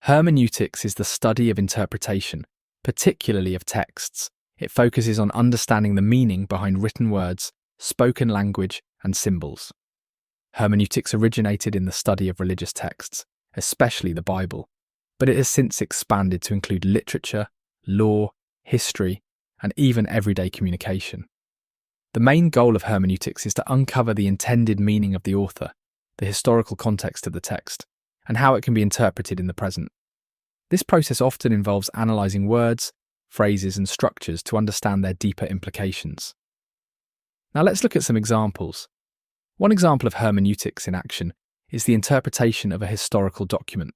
Hermeneutics is the study of interpretation, particularly of texts. It focuses on understanding the meaning behind written words, spoken language, and symbols. Hermeneutics originated in the study of religious texts, especially the Bible, but it has since expanded to include literature, law, history, and even everyday communication. The main goal of hermeneutics is to uncover the intended meaning of the author, the historical context of the text, and how it can be interpreted in the present. This process often involves analysing words, phrases, and structures to understand their deeper implications. Now let's look at some examples. One example of hermeneutics in action is the interpretation of a historical document.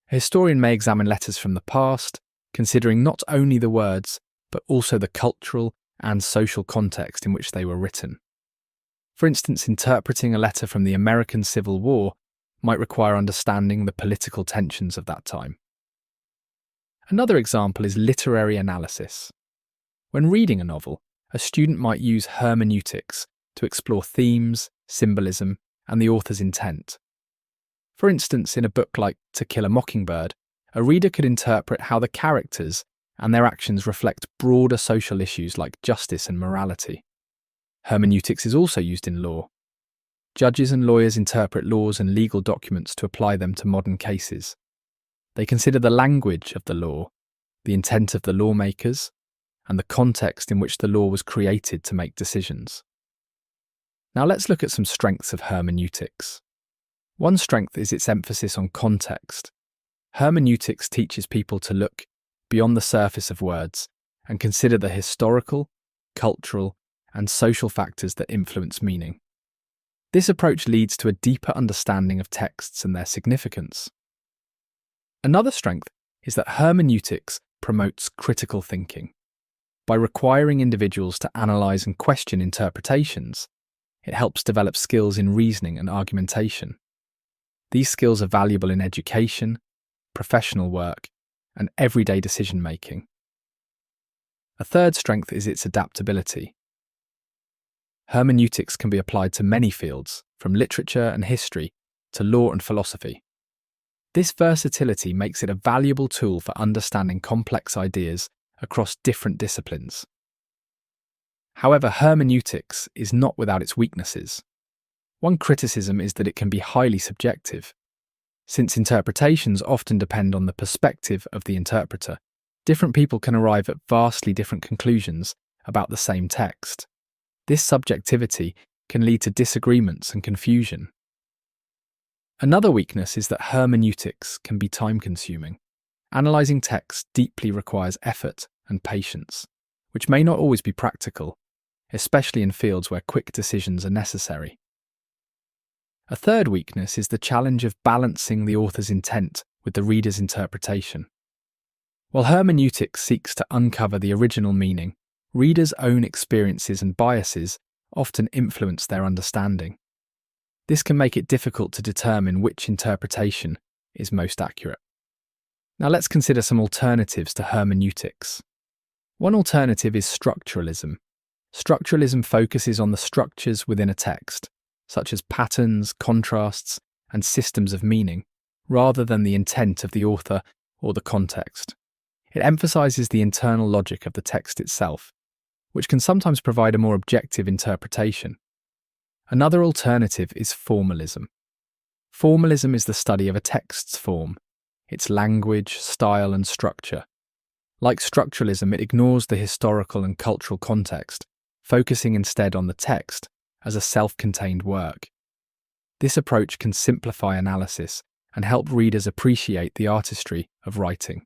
A historian may examine letters from the past, considering not only the words, but also the cultural and social context in which they were written. For instance, interpreting a letter from the American Civil War might require understanding the political tensions of that time. Another example is literary analysis. When reading a novel, a student might use hermeneutics to explore themes, symbolism, and the author's intent. For instance, in a book like To Kill a Mockingbird, a reader could interpret how the characters and their actions reflect broader social issues like justice and morality. Hermeneutics is also used in law. Judges and lawyers interpret laws and legal documents to apply them to modern cases. They consider the language of the law, the intent of the lawmakers, and the context in which the law was created to make decisions. Now let's look at some strengths of hermeneutics. One strength is its emphasis on context. Hermeneutics teaches people to look beyond the surface of words and consider the historical, cultural, and social factors that influence meaning. This approach leads to a deeper understanding of texts and their significance. Another strength is that hermeneutics promotes critical thinking. By requiring individuals to analyse and question interpretations, it helps develop skills in reasoning and argumentation. These skills are valuable in education, professional work, and everyday decision-making. A third strength is its adaptability. Hermeneutics can be applied to many fields, from literature and history to law and philosophy. This versatility makes it a valuable tool for understanding complex ideas across different disciplines. However, hermeneutics is not without its weaknesses. One criticism is that it can be highly subjective. Since interpretations often depend on the perspective of the interpreter, different people can arrive at vastly different conclusions about the same text. This subjectivity can lead to disagreements and confusion. Another weakness is that hermeneutics can be time-consuming. Analysing text deeply requires effort and patience, which may not always be practical, especially in fields where quick decisions are necessary. A third weakness is the challenge of balancing the author's intent with the reader's interpretation. While hermeneutics seeks to uncover the original meaning, readers' own experiences and biases often influence their understanding. This can make it difficult to determine which interpretation is most accurate. Now let's consider some alternatives to hermeneutics. One alternative is structuralism. Structuralism focuses on the structures within a text, such as patterns, contrasts, and systems of meaning, rather than the intent of the author or the context. It emphasizes the internal logic of the text itself, which can sometimes provide a more objective interpretation. Another alternative is formalism. Formalism is the study of a text's form, its language, style, and structure. Like structuralism, it ignores the historical and cultural context, focusing instead on the text as a self-contained work. This approach can simplify analysis and help readers appreciate the artistry of writing.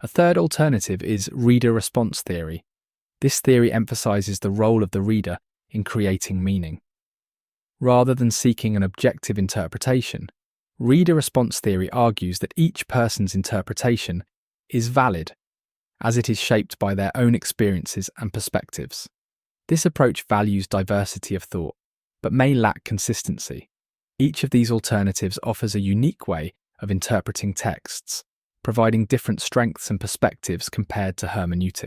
A third alternative is reader response theory. This theory emphasizes the role of the reader in creating meaning. Rather than seeking an objective interpretation, reader response theory argues that each person's interpretation is valid, as it is shaped by their own experiences and perspectives. This approach values diversity of thought, but may lack consistency. Each of these alternatives offers a unique way of interpreting texts, providing different strengths and perspectives compared to hermeneutics.